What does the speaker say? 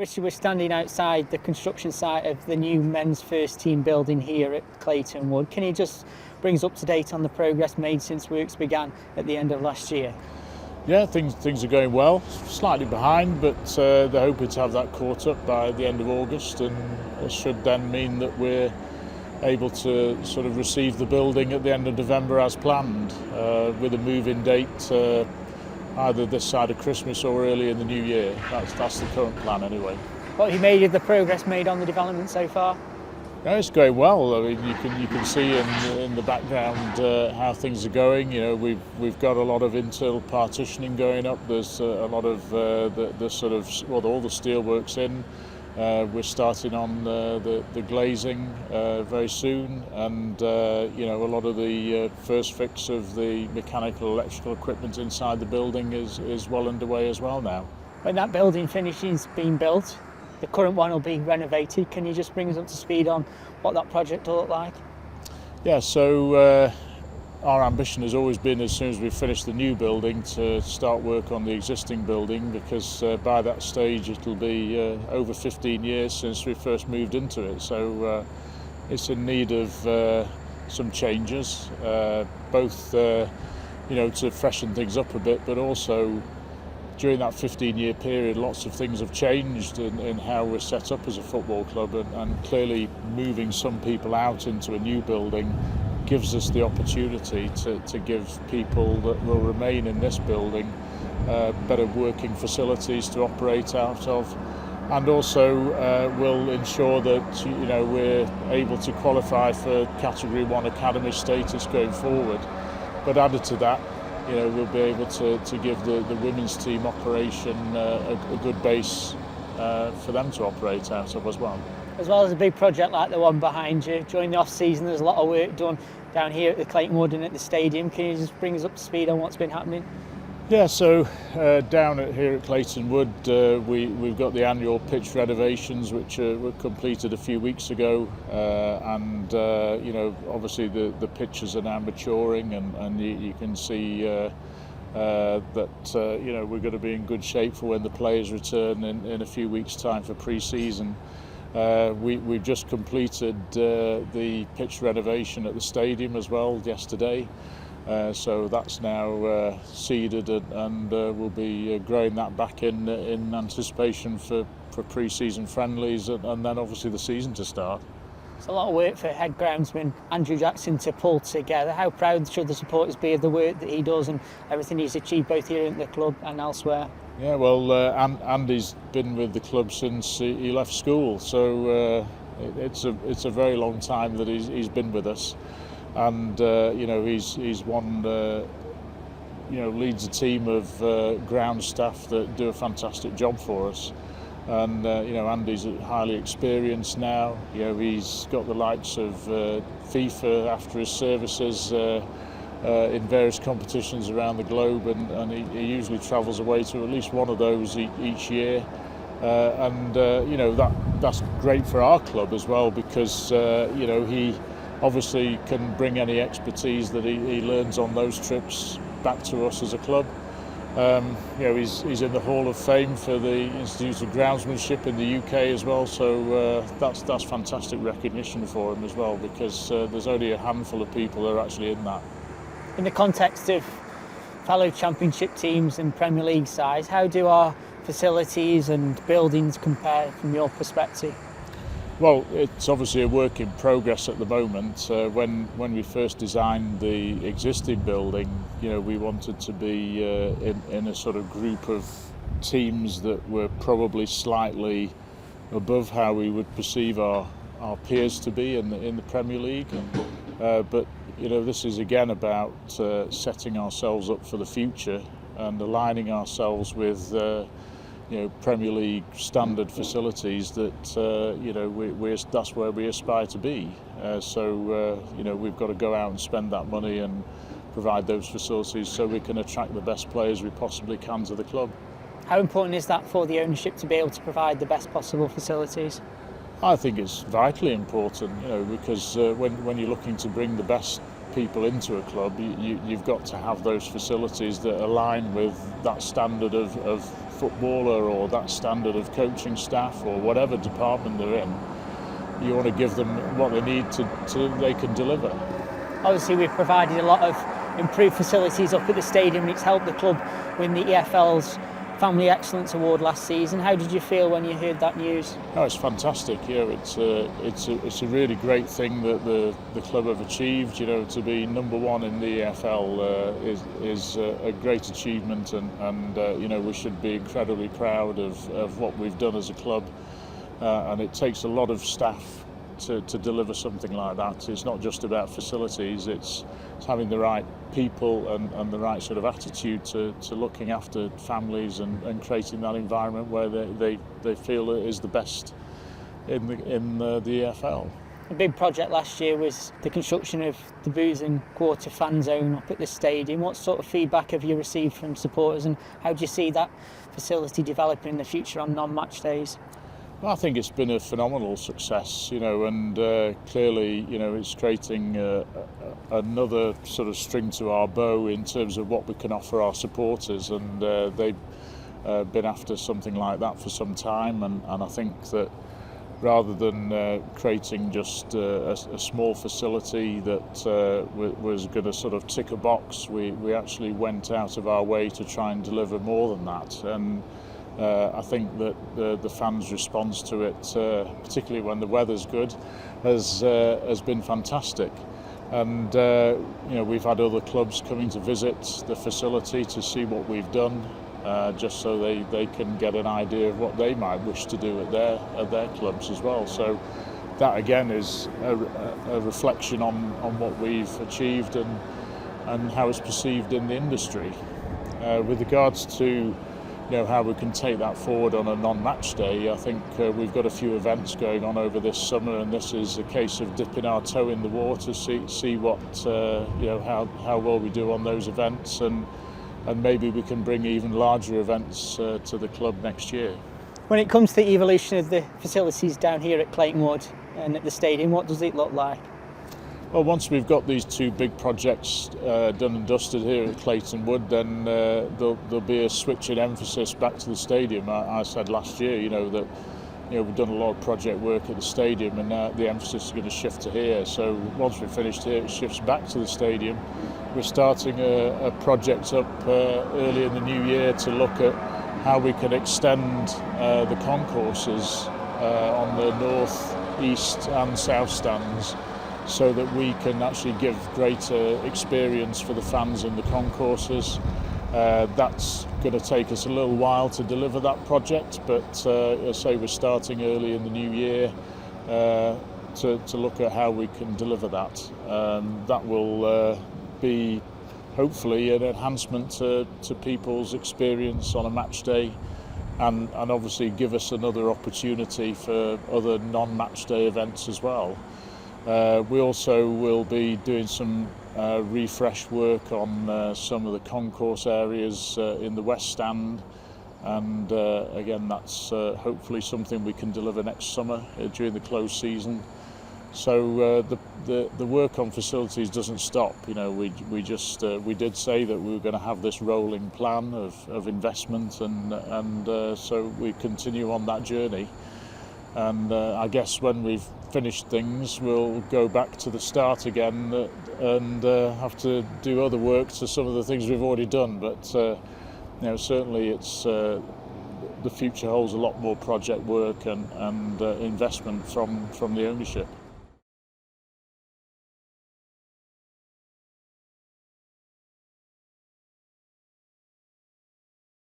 Richard, we're standing outside the construction site of the new men's first team building here at Clayton Wood. Can you just bring us up to date on the progress made since works began at the end of last year? Yeah, things are going well. Slightly behind, but they're hoping to have that caught up by the end of August, and it should then mean that we're able to sort of receive the building at the end of November as planned, with a move-in date either this side of Christmas or early in the new year. That's the current plan anyway. What have you made of the progress made on the development so far? Yeah, it's going well. I mean, you can see in the background how things are going. You know, we've got a lot of internal partitioning going up. There's a lot of the sort of all the steelworks in. We're starting on the glazing very soon, and you know, a lot of the first fix of the mechanical electrical equipment inside the building is well underway as well now. When that building finishes being built, the current one will be renovated. Can you just bring us up to speed on what that project will look like? Yeah, so our ambition has always been, as soon as we finish the new building, to start work on the existing building, because by that stage it'll be over 15 years since we first moved into it. So it's in need of some changes, both you know, to freshen things up a bit, but also during that 15-year period, lots of things have changed in how we're set up as a football club, and clearly moving some people out into a new building gives us the opportunity to give people that will remain in this building better working facilities to operate out of, and also will ensure that, you know, we're able to qualify for Category 1 academy status going forward. But added to that, you know, we'll be able to give the women's team operation a good base for them to operate out of as well. As well as a big project like the one behind you, during the off-season there's a lot of work done down here at the Clayton Wood and at the stadium. Can you just bring us up to speed on what's been happening? Yeah, so down here at Clayton Wood, we've got the annual pitch renovations, which were completed a few weeks ago, and you know, obviously the pitches are now maturing, and you can see that you know, we're going to be in good shape for when the players return in a few weeks' time for pre-season. We've just completed the pitch renovation at the stadium as well yesterday. So that's now seeded, and we'll be growing that back in anticipation for pre-season friendlies, and then obviously the season to start. It's a lot of work for head groundsman Andrew Jackson to pull together. How proud should the supporters be of the work that he does and everything he's achieved both here at the club and elsewhere? Yeah, well, Andy's been with the club since he left school, so it's a very long time that he's been with us. And you know, he's one you know, leads a team of ground staff that do a fantastic job for us, and you know, Andy's highly experienced now. You know, he's got the likes of FIFA after his services in various competitions around the globe, and he usually travels away to at least one of those each year, and you know, that's great for our club as well, because you know, he obviously can bring any expertise that he learns on those trips back to us as a club. You know, he's in the Hall of Fame for the Institute of Groundsmanship in the UK as well, so that's fantastic recognition for him as well, because there's only a handful of people that are actually in that. In the context of fellow Championship teams and Premier League sides, how do our facilities and buildings compare from your perspective? Well, it's obviously a work in progress at the moment. When we first designed the existing building, you know, we wanted to be in a sort of group of teams that were probably slightly above how we would perceive our peers to be in the Premier League. But you know, this is again about setting ourselves up for the future and aligning ourselves with you know, Premier League standard facilities that you know, that's where we aspire to be. So you know, we've got to go out and spend that money and provide those facilities so we can attract the best players we possibly can to the club. How important is that for the ownership to be able to provide the best possible facilities? I think it's vitally important, you know, because when you're looking to bring the best people into a club, you've got to have those facilities that align with that standard of footballer or that standard of coaching staff or whatever department they're in. You want to give them what they need to they can deliver. Obviously, we've provided a lot of improved facilities up at the stadium, and it's helped the club win the EFL's Family Excellence Award last season. How did you feel when you heard that news? Oh, it's fantastic. It's a really great thing that the club have achieved. To be number one in the EFL is a great achievement, and we should be incredibly proud of what we've done as a club. And it takes a lot of staff to deliver something like that. It's not just about facilities, it's having the right people and the right sort of attitude to looking after families and creating that environment where they feel it is the best in the EFL. A big project last year was the construction of the booths and quarter fan zone up at the stadium. What sort of feedback have you received from supporters, and how do you see that facility developing in the future on non-match days? I think it's been a phenomenal success, and clearly, it's creating another sort of string to our bow in terms of what we can offer our supporters, and they've been after something like that for some time, and I think that rather than creating just a small facility that was going to sort of tick a box, we actually went out of our way to try and deliver more than that. And I think that the fans' response to it, particularly when the weather's good, has been fantastic. And we've had other clubs coming to visit the facility to see what we've done, just so they can get an idea of what they might wish to do at their clubs as well. So that again is a reflection on what we've achieved and how it's perceived in the industry. With regards to how we can take that forward on a non-match day, I think we've got a few events going on over this summer, and this is a case of dipping our toe in the water, see what how well we do on those events, and maybe we can bring even larger events to the club next year. When it comes to the evolution of the facilities down here at Clayton Wood and at the stadium, what does it look like? Well, once we've got these two big projects done and dusted here at Clayton Wood, then there'll be a switch in emphasis back to the stadium. I said last year, that we've done a lot of project work at the stadium, and the emphasis is going to shift to here. So once we've finished here, it shifts back to the stadium. We're starting a project up early in the new year to look at how we can extend the concourses on the north, east and south stands, so that we can actually give greater experience for the fans in the concourses. That's going to take us a little while to deliver that project, but I say we're starting early in the new year to look at how we can deliver that. That will be hopefully an enhancement to people's experience on a match day, and obviously give us another opportunity for other non-match day events as well. We also will be doing some refresh work on some of the concourse areas in the West Stand, and again that's hopefully something we can deliver next summer during the close season. So the work on facilities doesn't stop. We did say that we were going to have this rolling plan of investment, and so we continue on that journey. And I guess when we've finished things, we'll go back to the start again and have to do other work to some of the things we've already done. But certainly it's the future holds a lot more project work and investment from the ownership.